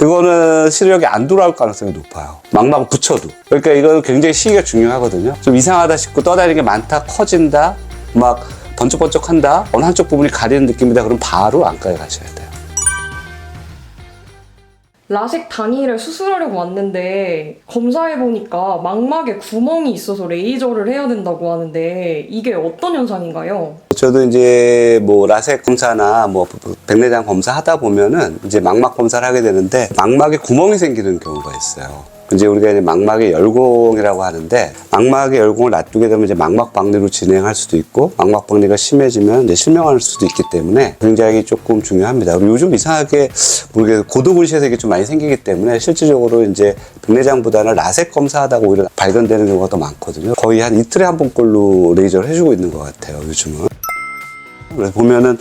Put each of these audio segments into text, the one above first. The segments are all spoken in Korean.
그거는 시력이 안 돌아올 가능성이 높아요. 망막을 붙여도. 그러니까 이거는 굉장히 시기가 중요하거든요. 좀 이상하다 싶고 떠다니는 게 많다, 커진다, 막 번쩍번쩍한다, 어느 한쪽 부분이 가리는 느낌이다, 그럼 바로 안과에 가셔야 돼요. 라섹 다니를 수술하려고 왔는데 검사해보니까 망막에 구멍이 있어서 레이저를 해야 된다고 하는데 이게 어떤 현상인가요? 저도 이제 뭐 라섹 검사나 뭐 백내장 검사 하다 보면은 이제 망막 검사를 하게 되는데 망막에 구멍이 생기는 경우가 있어요. 이제 우리가 이제 망막의 열공이라고 하는데 망막의 열공을 놔두게 되면 이제 망막 박리로 진행할 수도 있고 망막 박리가 심해지면 이제 실명할 수도 있기 때문에 굉장히 조금 중요합니다. 그리고 요즘 이상하게 모르겠어요. 고도근시에서 이게 좀 많이 생기기 때문에 실질적으로 이제 백내장보다는 라섹 검사하다가 오히려 발견되는 경우가 더 많거든요. 거의 한 이틀에 한 번꼴로 레이저를 해주고 있는 것 같아요, 요즘은. 그래서 보면은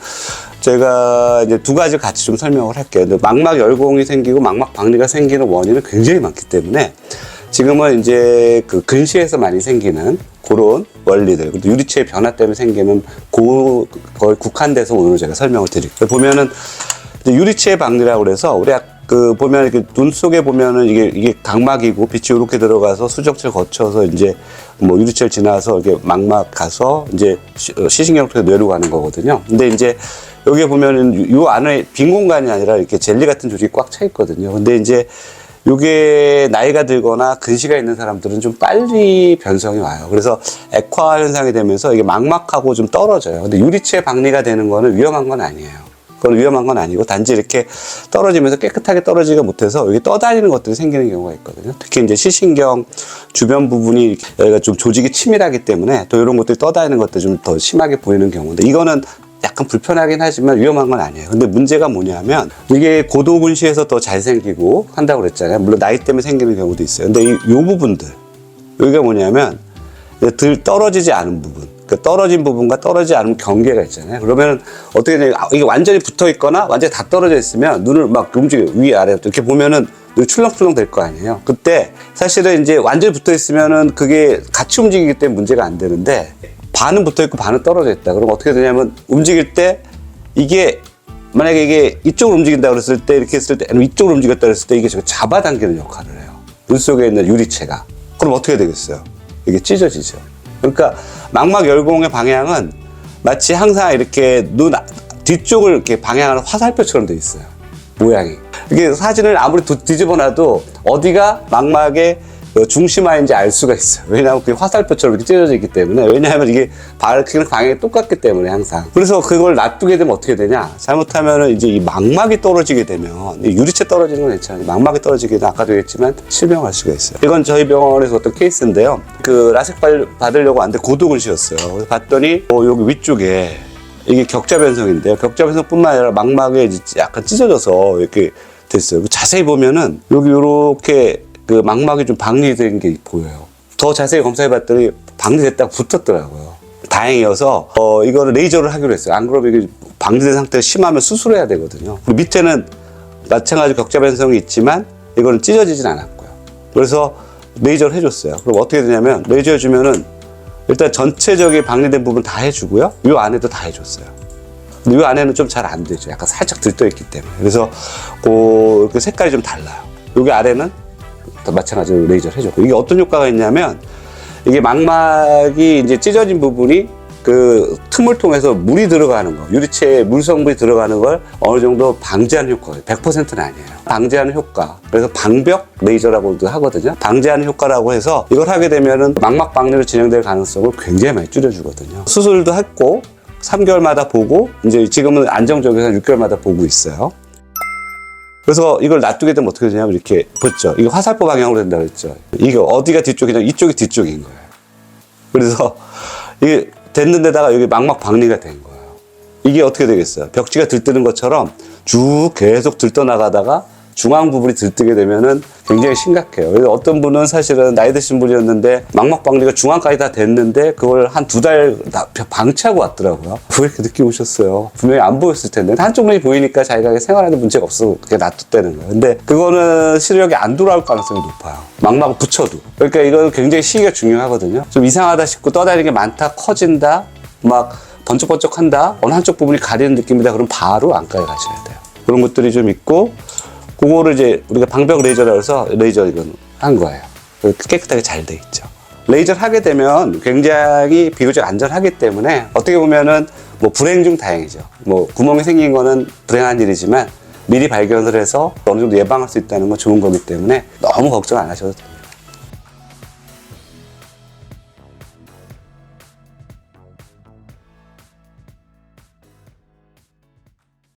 제가 이제 두 가지 같이 좀 설명을 할게요. 근데 망막 열공이 생기고 망막 박리가 생기는 원인은 굉장히 많기 때문에 지금은 이제 그 근시에서 많이 생기는 그런 원리들, 유리체의 변화 때문에 생기는 거의 국한돼서 오늘 제가 설명을 드릴게요. 보면은 이제 유리체의 박리라고 그래서 우리 그 보면 이렇게 눈 속에 보면은 이게 각막이고 빛이 이렇게 들어가서 수정체를 거쳐서 이제 뭐 유리체를 지나서 이렇게 망막 가서 이제 시신경 통해 뇌로 가는 거거든요. 근데 이제 여기 보면은 요 안에 빈 공간이 아니라 이렇게 젤리 같은 조직이 꽉 차 있거든요. 근데 이제 요게 나이가 들거나 근시가 있는 사람들은 좀 빨리 변성이 와요. 그래서 액화 현상이 되면서 이게 망막하고 좀 떨어져요. 근데 유리체 박리가 되는 거는 위험한 건 아니에요. 그건 위험한 건 아니고 단지 이렇게 떨어지면서 깨끗하게 떨어지지 못해서 여기 떠다니는 것들이 생기는 경우가 있거든요. 특히 이제 시신경 주변 부분이 여기가 좀 조직이 치밀하기 때문에 또 이런 것들이 떠다니는 것들이 좀 더 심하게 보이는 경우인데 이거는 약간 불편하긴 하지만 위험한 건 아니에요. 근데 문제가 뭐냐면 이게 고도근시에서 더 잘 생기고 한다고 그랬잖아요. 물론 나이 때문에 생기는 경우도 있어요. 근데 요 부분들 여기가 뭐냐면 들 떨어지지 않은 부분, 그 떨어진 부분과 떨어지지 않은 경계가 있잖아요. 그러면 어떻게 되냐, 이게 완전히 붙어 있거나 완전히 다 떨어져 있으면 눈을 막 움직여 위 아래 이렇게 보면은 눈이 출렁출렁 될 거 아니에요. 그때 사실은 이제 완전히 붙어 있으면은 그게 같이 움직이기 때문에 문제가 안 되는데 반은 붙어 있고 반은 떨어져 있다. 그럼 어떻게 되냐면 움직일 때 이게 만약에 이게 이쪽으로 움직인다 그랬을 때 이렇게 했을 때 이쪽으로 움직였다 그랬을 때 이게 잡아당기는 역할을 해요. 눈 속에 있는 유리체가. 그럼 어떻게 되겠어요? 이게 찢어지죠. 그러니까 망막 열공의 방향은 마치 항상 이렇게 눈 뒤쪽을 이렇게 방향하는 화살표처럼 돼 있어요. 모양이. 이게 사진을 아무리 뒤집어 놔도 어디가 망막의 중심화인지 알 수가 있어요. 왜냐하면 그게 화살표처럼 이렇게 찢어져 있기 때문에. 왜냐하면 이게 밝히는 방향이 똑같기 때문에 항상. 그래서 그걸 놔두게 되면 어떻게 되냐. 잘못하면은 이제 이 망막이 떨어지게 되면, 유리체 떨어지는 건 괜찮아요. 망막이 떨어지게 되면 아까도 얘기했지만 실명할 수가 있어요. 이건 저희 병원에서 어떤 케이스인데요. 그 라섹 받으려고 왔는데 고도근시였어요. 그래서 봤더니 여기 위쪽에 이게 격자 변성인데요. 격자 변성뿐만 아니라 망막에 약간 찢어져서 이렇게 됐어요. 자세히 보면은 여기 이렇게 그 망막이 좀 박리된 게 보여요. 더 자세히 검사해봤더니 박리됐다가 붙었더라고요. 다행이어서 이거를 레이저를 하기로 했어요. 안 그러면 이게 박리된 상태가 심하면 수술해야 되거든요. 그리고 밑에는 마찬가지로 격자 변성이 있지만 이거는 찢어지진 않았고요. 그래서 레이저를 해줬어요. 그럼 어떻게 되냐면 레이저 해주면은 일단 전체적인 박리된 부분 다 해주고요. 이 안에도 다 해줬어요. 근데 이 안에는 좀 잘 안 되죠. 약간 살짝 들떠 있기 때문에. 그래서 이렇게 색깔이 좀 달라요. 여기 아래는 마찬가지로 레이저를 해줬고, 이게 어떤 효과가 있냐면 이게 망막이 이제 찢어진 부분이 그 틈을 통해서 물이 들어가는 거, 유리체에 물 성분이 들어가는 걸 어느 정도 방지하는 효과예요. 100%는 아니에요. 방지하는 효과. 그래서 방벽 레이저라고도 하거든요. 방지하는 효과라고 해서 이걸 하게 되면은 망막 박리로 진행될 가능성을 굉장히 많이 줄여주거든요. 수술도 했고 3개월마다 보고 이제 지금은 안정적으로 6개월마다 보고 있어요. 그래서 이걸 놔두게 되면 어떻게 되냐면 이렇게 보죠. 이게 화살표 방향으로 된다고 했죠. 이게 어디가 뒤쪽이냐, 이쪽이 뒤쪽인 거예요. 그래서 이게 됐는 데다가 여기 망막 박리가 된 거예요. 이게 어떻게 되겠어요? 벽지가 들뜨는 것처럼 쭉 계속 들떠 나가다가 중앙 부분이 들뜨게 되면은 굉장히 심각해요. 그래서 어떤 분은 사실은 나이 드신 분이었는데 망막 박리가 중앙까지 다 됐는데 그걸 한 2달 방치하고 왔더라고요. 왜 이렇게 늦게 오셨어요? 분명히 안 보였을 텐데. 한쪽 눈이 보이니까 자기가 생활하는 문제가 없어 그게 놔뒀다는 거예요. 근데 그거는 시력이 안 돌아올 가능성이 높아요. 망막을 붙여도. 그러니까 이거는 굉장히 시기가 중요하거든요. 좀 이상하다 싶고 떠다니는 게 많다, 커진다, 막 번쩍번쩍한다, 어느 한쪽 부분이 가리는 느낌이다, 그럼 바로 안과에 가셔야 돼요. 그런 것들이 좀 있고, 그거를 이제 우리가 방벽 레이저라고 해서 레이저 이건 한 거예요. 깨끗하게 잘 돼 있죠. 레이저를 하게 되면 굉장히 비교적 안전하기 때문에 어떻게 보면은 뭐 불행 중 다행이죠. 뭐 구멍이 생긴 거는 불행한 일이지만 미리 발견을 해서 어느 정도 예방할 수 있다는 건 좋은 거기 때문에 너무 걱정 안 하셔도 돼요.